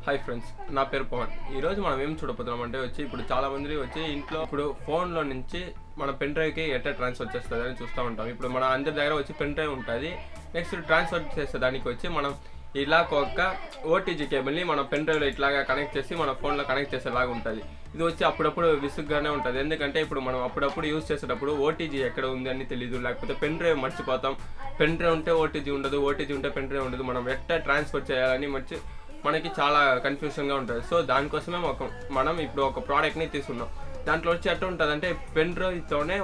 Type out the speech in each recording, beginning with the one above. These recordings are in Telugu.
హాయ్ ఫ్రెండ్స్, నా పేరు పవన్. ఈరోజు మనం ఏం చూడబోతున్నాం అంటే ఇప్పుడు చాలా మంది ఇంట్లో ఇప్పుడు ఫోన్లో నుంచి మన పెన్ డ్రైవ్కి ఎట్లా ట్రాన్స్ఫర్ చేస్తుంది అని చూస్తూ ఉంటాం. ఇప్పుడు మన అందరి దగ్గర పెన్ డ్రైవ్ ఉంటుంది. నెక్స్ట్ ట్రాన్స్ఫర్ చేసే దానికి మనం ఇలా ఒక ఓటీజీ కేబుల్ని మన పెన్ డ్రైవ్లో ఇట్లాగా కనెక్ట్ చేసి మన ఫోన్లో కనెక్ట్ చేసేలాగా ఉంటుంది. ఇది అప్పుడప్పుడు విసుగ్గానే ఉంటుంది. ఎందుకంటే ఇప్పుడు మనం అప్పుడప్పుడు యూజ్ చేసేటప్పుడు ఓటీజీ ఎక్కడ ఉంది అని తెలియదు, లేకపోతే పెన్ డ్రైవ్ మర్చిపోతాం. పెన్ డ్రైవ్ ఉంటే ఓటీజీ ఉండదు, ఓటీజీ ఉంటే పెన్ డ్రైవ్ ఉండదు. మనం ఎట్లా ట్రాన్స్ఫర్ చేయాలని మనకి చాలా కన్ఫ్యూషన్గా ఉంటుంది. సో దానికోసమే మనం ఇప్పుడు ఒక ప్రోడక్ట్ని తీసుకున్నాం. దాంట్లో ఎట్లా ఉంటుంది అంటే పెన్ డ్రైవ్తోనే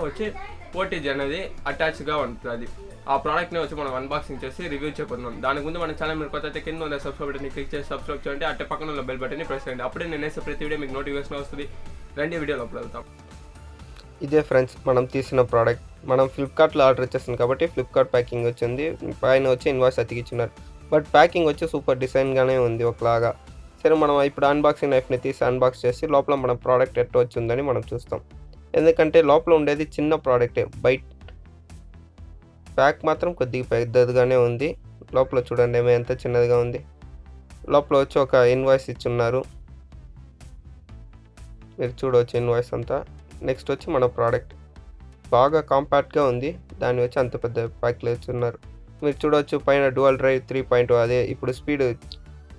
ఓటీజీ అనేది అటాచ్గా ఉంటుంది. ఆ ప్రోడక్ట్ని మనం అన్బాక్సింగ్ చేసి రివ్యూ చేయబోతున్నాం. దానికి ముందు మన ఛానల్ మీరు కొత్త కింద ఉన్న సబ్స్క్రైబ్ బటన్ని క్లిక్ చేసి సబ్స్క్రైబ్ చేయండి. అట్టే పక్కన ఉన్న బెల్ బటన్ని ప్రెస్ చేయండి. అప్పుడే నేను వేసే ప్రతి వీడియో మీకు నోటిఫికేషన్ వస్తుంది. రెండు వీడియోలు అప్పుడు వెళ్తాం. ఇదే ఫ్రెండ్స్ మనం తీసిన ప్రోడక్ట్. మనం ఫ్లిప్కార్ట్లో ఆర్డర్ చేస్తాం కాబట్టి ఫ్లిప్కార్ట్ ప్యాకింగ్ వచ్చింది. పైన ఇన్వాయిస్ అతికిచ్చున్నారు. బట్ ప్యాకింగ్ సూపర్ డిజైన్గానే ఉంది ఒకలాగా. సరే, మనం ఇప్పుడు అన్బాక్సింగ్ నైఫ్ని తీసి అన్బాక్స్ చేసి లోపల మన ప్రోడక్ట్ ఎట్లా వచ్చిందని మనం చూస్తాం. ఎందుకంటే లోపల ఉండేది చిన్న ప్రోడక్టే. బయట ప్యాక్ మాత్రం కొద్దిగా పెద్దదిగానే ఉంది. లోపల చూడండి ఏమో ఎంత చిన్నదిగా ఉంది. లోపల ఒక ఇన్వాయిస్ ఇచ్చున్నారు, మీరు చూడవచ్చు ఇన్వాయిస్ అంతా. నెక్స్ట్ మన ప్రోడక్ట్ బాగా కాంపాక్ట్గా ఉంది. దాన్ని అంత పెద్ద ప్యాక్లో ఇచ్చున్నారు. మీరు చూడవచ్చు పైన డ్యువల్ డ్రైవ్ 3.0, అదే ఇప్పుడు స్పీడ్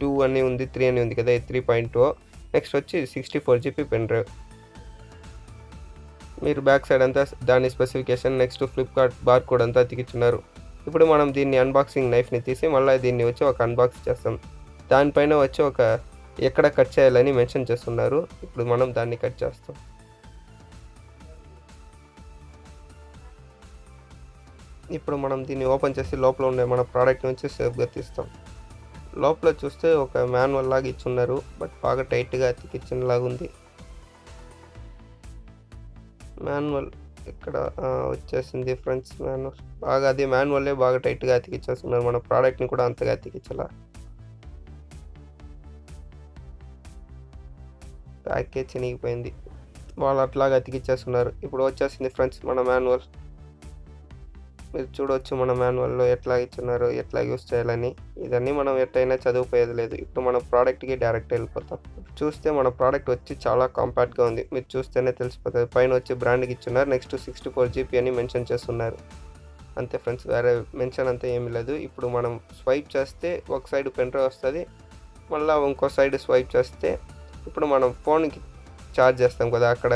2 అని ఉంది, 3 అని ఉంది కదా, 3.0. Next 64gb Pendrive. మీరు బ్యాక్ సైడ్ అంతా దాని specification, next Flipkart bar code అంతా అతికిచ్చున్నారు. ఇప్పుడు మనం దీన్ని అన్బాక్సింగ్ నైఫ్ని తీసి మళ్ళీ దీన్ని ఒక అన్బాక్స్ చేస్తాం. దానిపైన ఎక్కడ కట్ చేయాలని మెన్షన్ చేస్తున్నారు. ఇప్పుడు మనం దాన్ని కట్ చేస్తాం. ఇప్పుడు మనం దీన్ని ఓపెన్ చేసి లోపల ఉండే మన ప్రోడక్ట్ నుంచి సేఫ్గా తీస్తాం. లోపల చూస్తే ఒక మాన్యువల్ లాగా ఇచ్చున్నారు, బట్ బాగా టైట్గా అతికిచ్చినలాగా ఉంది. మాన్యువల్ ఇక్కడ వచ్చేసింది ఫ్రెండ్స్. మాన్యువల్ బాగా అది మాన్యువల్లే బాగా టైట్గా అతికిచ్చేస్తున్నారు. మన ప్రోడక్ట్ని కూడా అంతగా అతికించాల. ప్యాకే చినిగిపోయింది, వాళ్ళు అట్లాగా అతికిచ్చేస్తున్నారు. ఇప్పుడు వచ్చేసింది ఫ్రెండ్స్ మన మాన్యువల్. మీరు చూడవచ్చు మన మాన్యువల్లో ఎట్లా ఇచ్చున్నారు, ఎట్లా యూస్ చేయాలని. ఇదన్నీ మనం ఎట్లయినా చదివిపోయేది లేదు. ఇప్పుడు మన ప్రోడక్ట్కి డైరెక్ట్ వెళ్ళిపోతాం. చూస్తే మన ప్రోడక్ట్ చాలా కాంపాక్ట్గా ఉంది. మీరు చూస్తేనే తెలిసిపోతుంది. పైన బ్రాండ్కి ఇచ్చున్నారు. నెక్స్ట్ 64GB అని మెన్షన్ చేస్తున్నారు. అంతే ఫ్రెండ్స్, వేరే మెన్షన్ అంతా ఏమీ లేదు. ఇప్పుడు మనం స్వైప్ చేస్తే ఒక సైడ్ పెన్ డ్రైవ్ వస్తుంది, మళ్ళీ ఇంకో సైడ్ స్వైప్ చేస్తే ఇప్పుడు మనం ఫోన్కి ఛార్జ్ చేస్తాం కదా, అక్కడ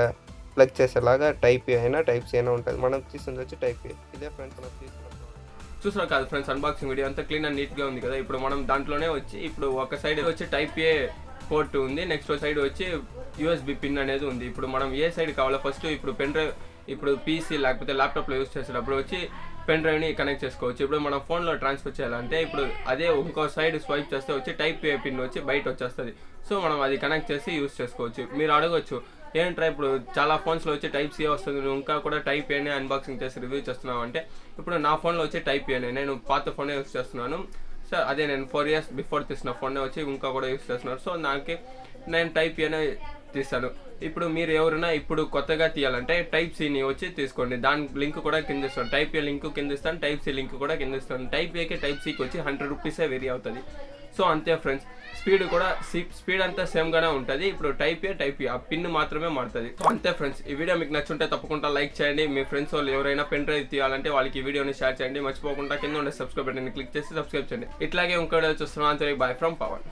ప్లగ్ చేసేలాగా టైప్ ఏ అయినా టైప్ సి అయినా ఉంటుంది. మనం తీసుకుని టైప్ ఏ. ఇదే ఫ్రెండ్స్ మనం చూసినా కాదు ఫ్రెండ్స్, అన్బాక్సింగ్ వీడియో అంతా క్లీన్ అండ్ నీట్గా ఉంది కదా. ఇప్పుడు మనం దాంట్లోనే ఇప్పుడు ఒక సైడ్ టైప్ ఏ పోర్ట్ ఉంది, నెక్స్ట్ సైడ్ యూఎస్బి పిన్ అనేది ఉంది. ఇప్పుడు మనం ఏ సైడ్ కావాలో ఫస్ట్ ఇప్పుడు పెన్ డ్రైవ్, ఇప్పుడు పీసీ లేకపోతే ల్యాప్టాప్లో యూస్ చేసేటప్పుడు పెన్ డ్రైవ్ని కనెక్ట్ చేసుకోవచ్చు. ఇప్పుడు మనం ఫోన్లో ట్రాన్స్ఫర్ చేయాలంటే ఇప్పుడు అదే ఇంకో సైడ్ స్వైప్ చేస్తే టైప్ ఏ పిన్ బయట వచ్చేస్తుంది. సో మనం అది కనెక్ట్ చేసి యూస్ చేసుకోవచ్చు. మీరు అడగవచ్చు, ఏంట్రా ఇప్పుడు చాలా ఫోన్స్లో టైప్ సి వస్తుంది, నువ్వు ఇంకా కూడా టైప్ ఏనే అన్బాక్సింగ్ చేసి రివ్యూ చేస్తున్నావు అంటే, ఇప్పుడు నా ఫోన్లో టైప్ ఏనే, నేను పాత ఫోనే యూస్ చేస్తున్నాను సార్. అదే నేను 4 years బిఫోర్ తీసిన ఫోన్నే ఇంకా కూడా యూస్ చేస్తున్నాను. సో నేను టైప్ ఏనే తీస్తాను. ఇప్పుడు మీరు ఎవరైనా ఇప్పుడు కొత్తగా తీయాలంటే టైప్ సిని తీసుకోండి. దాని లింక్ కూడా కింద ఇస్తాను. టైప్ ఏ లింక్ కింద ఇస్తాను, టైప్ సి లింక్ కూడా కింద ఇస్తాను. టైప్ ఏకి టైప్ సికి 100 రూపీసే వేరీ అవుతుంది. సో అంతే ఫ్రెండ్స్, స్పీడ్ అంతా సేమ్గానే ఉంటుంది. ఇప్పుడు టైప్ ఏ ఆ పిన్ మాత్రమే మారుతుంది. సో అంతే ఫ్రెండ్స్, ఈ వీడియో మీకు నచ్చుంటే తప్పకుండా లైక్ చేయండి. మీ ఫ్రెండ్స్ వాళ్ళు ఎవరైనా పెన్ డ్రైవ్ తీయాలంటే వాళ్ళకి ఈ వీడియోని షేర్ చేయండి. మర్చిపోకుండా కింద ఉండే సబ్స్క్రైబ్ బటన్ని క్లిక్ చేసి సబ్స్క్రైబ్ చేయండి. ఇట్లాగే ఇంకో వీడియో చూస్తున్నాను. Bye from Pawan.